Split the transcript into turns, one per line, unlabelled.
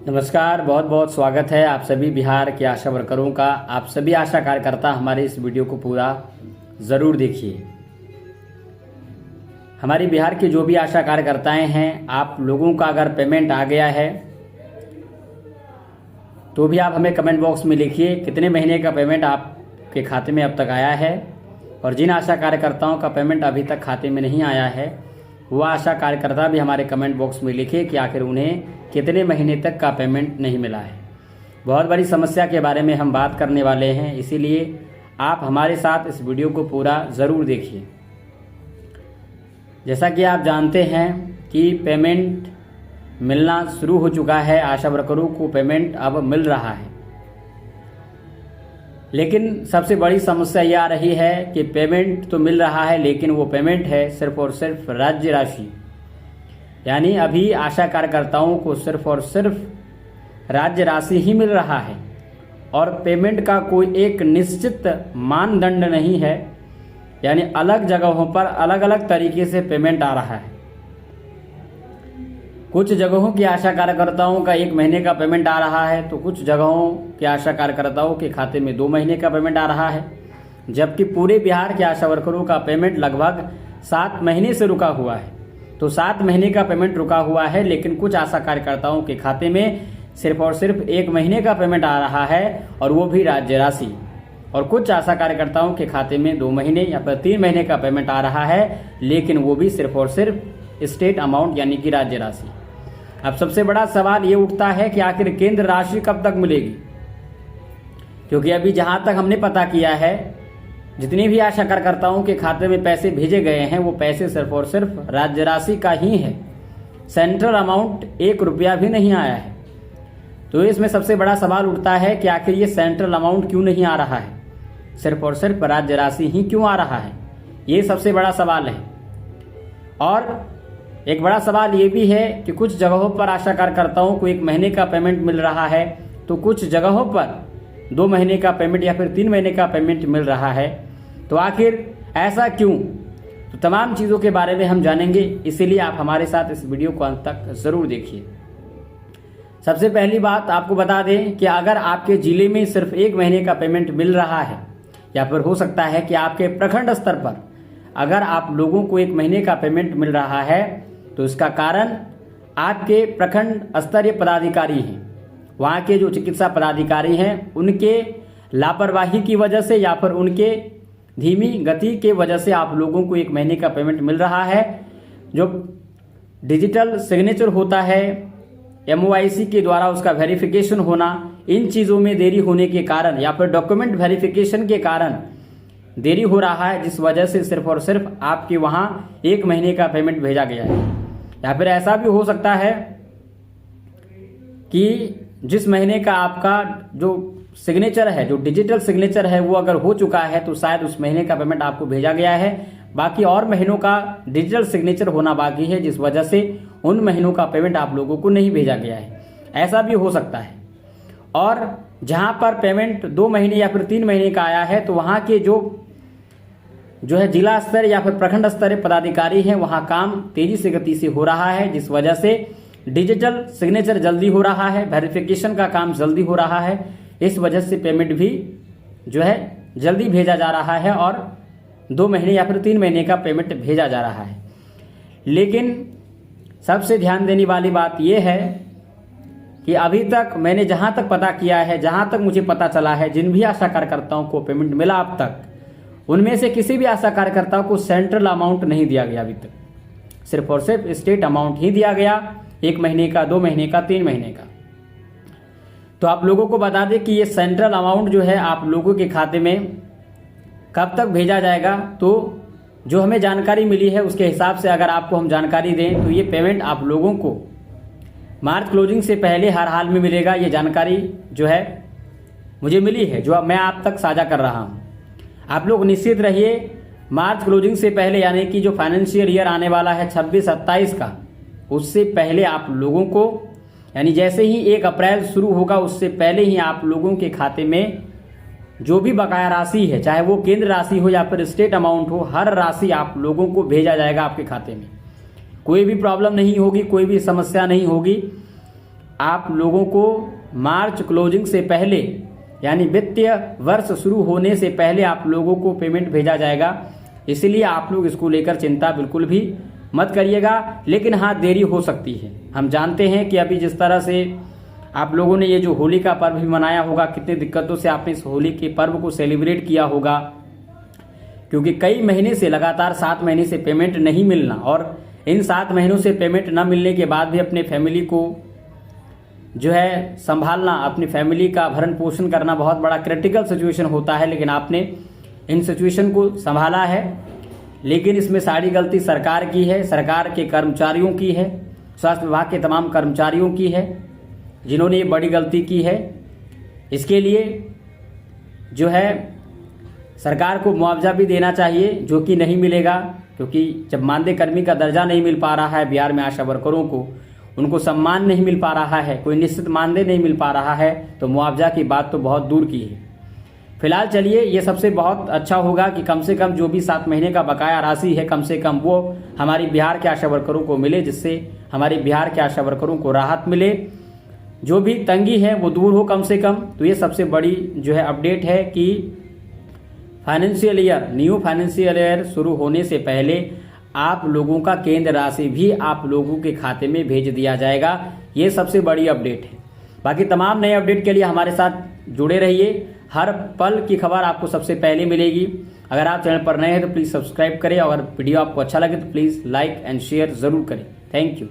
नमस्कार, बहुत बहुत स्वागत है आप सभी बिहार के आशा वर्करों का। आप सभी आशा कार्यकर्ता हमारे इस वीडियो को पूरा ज़रूर देखिए। हमारी बिहार के जो भी आशा कार्यकर्ताएं हैं, आप लोगों का अगर पेमेंट आ गया है तो भी आप हमें कमेंट बॉक्स में लिखिए कितने महीने का पेमेंट आपके खाते में अब तक आया है। और जिन आशा कार्यकर्ताओं का पेमेंट अभी तक खाते में नहीं आया है, वह आशा कार्यकर्ता भी हमारे कमेंट बॉक्स में लिखे कि आखिर उन्हें कितने महीने तक का पेमेंट नहीं मिला है। बहुत बड़ी समस्या के बारे में हम बात करने वाले हैं, इसीलिए आप हमारे साथ इस वीडियो को पूरा ज़रूर देखिए। जैसा कि आप जानते हैं कि पेमेंट मिलना शुरू हो चुका है, आशा वर्करों को पेमेंट अब मिल रहा है। लेकिन सबसे बड़ी समस्या यह आ रही है कि पेमेंट तो मिल रहा है, लेकिन वो पेमेंट है सिर्फ और सिर्फ राज्य राशि। यानी अभी आशा कार्यकर्ताओं को सिर्फ और सिर्फ राज्य राशि ही मिल रहा है और पेमेंट का कोई एक निश्चित मानदंड नहीं है। यानी अलग जगहों पर अलग अलग तरीके से पेमेंट आ रहा है। कुछ जगहों की आशा कार्यकर्ताओं का 1 महीने का पेमेंट आ रहा है, तो कुछ जगहों के आशा कार्यकर्ताओं के खाते में 2 महीने का पेमेंट आ रहा है, जबकि पूरे बिहार के आशा वर्करों का पेमेंट लगभग 7 महीने से रुका हुआ है। तो 7 महीने का पेमेंट रुका हुआ है, लेकिन कुछ आशा कार्यकर्ताओं के खाते में सिर्फ और सिर्फ 1 महीने का पेमेंट आ रहा है, और वो भी राज्य राशि। और कुछ आशा कार्यकर्ताओं के खाते में 2 महीने या फिर 3 महीने का पेमेंट आ रहा है, लेकिन वो भी सिर्फ और सिर्फ स्टेट अमाउंट यानी कि राज्य राशि। अब सबसे बड़ा सवाल ये उठता है कि आखिर केंद्र राशि कब तक मिलेगी, क्योंकि अभी जहां तक हमने पता किया है, जितनी भी आशा कार्यकर्ताओं के खाते में पैसे भेजे गए हैं, वो पैसे सिर्फ और सिर्फ राज्य राशि का ही है। सेंट्रल अमाउंट 1 रुपया भी नहीं आया है। तो इसमें सबसे बड़ा सवाल उठता है कि आखिर ये सेंट्रल अमाउंट क्यों नहीं आ रहा है, सिर्फ और सिर्फ राज्य राशि ही क्यों आ रहा है, ये सबसे बड़ा सवाल है। और एक बड़ा सवाल ये भी है कि कुछ जगहों पर आशा कार्यकर्ताओं को 1 महीने का पेमेंट मिल रहा है, तो कुछ जगहों पर 2 महीने का पेमेंट या फिर 3 महीने का पेमेंट मिल रहा है। तो आखिर ऐसा क्यों? तो तमाम चीज़ों के बारे में हम जानेंगे, इसीलिए आप हमारे साथ इस वीडियो को अंत तक ज़रूर देखिए। सबसे पहली बात आपको बता दें कि अगर आपके ज़िले में सिर्फ 1 महीने का पेमेंट मिल रहा है, या फिर हो सकता है कि आपके प्रखंड स्तर पर अगर आप लोगों को 1 महीने का पेमेंट मिल रहा है, तो इसका कारण आपके प्रखंड स्तरीय पदाधिकारी हैं, वहाँ के जो चिकित्सा पदाधिकारी हैं, उनके लापरवाही की वजह से या फिर उनके धीमी गति के वजह से आप लोगों को 1 महीने का पेमेंट मिल रहा है। जो डिजिटल सिग्नेचर होता है, MOIC के द्वारा उसका वेरिफिकेशन होना, इन चीज़ों में देरी होने के कारण या फिर डॉक्यूमेंट वेरिफिकेशन के कारण देरी हो रहा है, जिस वजह से सिर्फ और सिर्फ आपके वहाँ 1 महीने का पेमेंट भेजा गया है। या फिर ऐसा भी हो सकता है कि जिस महीने का आपका जो सिग्नेचर है, जो डिजिटल सिग्नेचर है, वो अगर हो चुका है, तो शायद उस महीने का पेमेंट आपको भेजा गया है, बाकी और महीनों का डिजिटल सिग्नेचर होना बाकी है, जिस वजह से उन महीनों का पेमेंट आप लोगों को नहीं भेजा गया है। ऐसा भी हो सकता है। और जहां पर पेमेंट 2 महीने या फिर 3 महीने का आया है, तो वहां के जो है जिला स्तर या फिर प्रखंड स्तरीय पदाधिकारी हैं, वहां काम तेजी से गति से हो रहा है, जिस वजह से डिजिटल सिग्नेचर जल्दी हो रहा है, वेरिफिकेशन का काम जल्दी हो रहा है। इस वजह से पेमेंट भी जो है जल्दी भेजा जा रहा है और 2 महीने या फिर 3 महीने का पेमेंट भेजा जा रहा है। लेकिन सबसे ध्यान देने वाली बात यह है कि अभी तक मैंने जहां तक पता किया है, जहां तक मुझे पता चला है, जिन भी आशा कार्यकर्ताओं को पेमेंट मिला अब तक, उनमें से किसी भी आशा कार्यकर्ता को सेंट्रल अमाउंट नहीं दिया गया अभी तक। सिर्फ और सिर्फ स्टेट अमाउंट ही दिया गया, 1 महीने का, 2 महीने का, 3 महीने का। तो आप लोगों को बता दें कि ये सेंट्रल अमाउंट जो है आप लोगों के खाते में कब तक भेजा जाएगा। तो जो हमें जानकारी मिली है उसके हिसाब से अगर आपको हम जानकारी दें, तो ये पेमेंट आप लोगों को मार्च क्लोजिंग से पहले हर हाल में मिलेगा। ये जानकारी जो है मुझे मिली है, जो मैं आप तक साझा कर रहा हूँ। आप लोग निश्चित रहिए, मार्च क्लोजिंग से पहले, यानी कि जो फाइनेंशियल ईयर आने वाला है 26-27 का, उससे पहले आप लोगों को, यानी जैसे ही 1 अप्रैल शुरू होगा, उससे पहले ही आप लोगों के खाते में जो भी बकाया राशि है, चाहे वो केंद्र राशि हो या फिर स्टेट अमाउंट हो, हर राशि आप लोगों को भेजा जाएगा आपके खाते में। कोई भी प्रॉब्लम नहीं होगी, कोई भी समस्या नहीं होगी। आप लोगों को मार्च क्लोजिंग से पहले यानी वित्तीय वर्ष शुरू होने से पहले आप लोगों को पेमेंट भेजा जाएगा। इसलिए आप लोग इसको लेकर चिंता बिल्कुल भी मत करिएगा। लेकिन हाँ, देरी हो सकती है। हम जानते हैं कि अभी जिस तरह से आप लोगों ने ये जो होली का पर्व भी मनाया होगा, कितनी दिक्कतों से आपने इस होली के पर्व को सेलिब्रेट किया होगा, क्योंकि कई महीने से लगातार 7 महीने से पेमेंट नहीं मिलना, और इन 7 महीनों से पेमेंट न मिलने के बाद भी अपने फैमिली को जो है संभालना, अपनी फैमिली का भरण पोषण करना बहुत बड़ा क्रिटिकल सिचुएशन होता है। लेकिन आपने इन सिचुएशन को संभाला है। लेकिन इसमें सारी गलती सरकार की है, सरकार के कर्मचारियों की है, स्वास्थ्य विभाग के तमाम कर्मचारियों की है, जिन्होंने ये बड़ी गलती की है। इसके लिए जो है सरकार को मुआवजा भी देना चाहिए, जो कि नहीं मिलेगा, क्योंकि जब मानदेय कर्मी का दर्जा नहीं मिल पा रहा है बिहार में आशा वर्करों को, उनको सम्मान नहीं मिल पा रहा है, कोई निश्चित मानदेय नहीं मिल पा रहा है, तो मुआवजा की बात तो बहुत दूर की है। फिलहाल चलिए, ये सबसे बहुत अच्छा होगा कि कम से कम जो भी 7 महीने का बकाया राशि है, कम से कम वो हमारी बिहार के आशा वर्करों को मिले, जिससे हमारी बिहार के आशा वर्करों को राहत मिले, जो भी तंगी है वो दूर हो कम से कम। तो ये सबसे बड़ी जो है अपडेट है कि financial year, new financial year शुरू होने से पहले आप लोगों का केंद्र राशि भी आप लोगों के खाते में भेज दिया जाएगा। ये सबसे बड़ी अपडेट है। बाकी तमाम नए अपडेट के लिए हमारे साथ जुड़े रहिए। हर पल की खबर आपको सबसे पहले मिलेगी। अगर आप चैनल पर नए हैं तो प्लीज़ सब्सक्राइब करें, और वीडियो आपको अच्छा लगे तो प्लीज़ लाइक एंड शेयर ज़रूर करें। Thank you.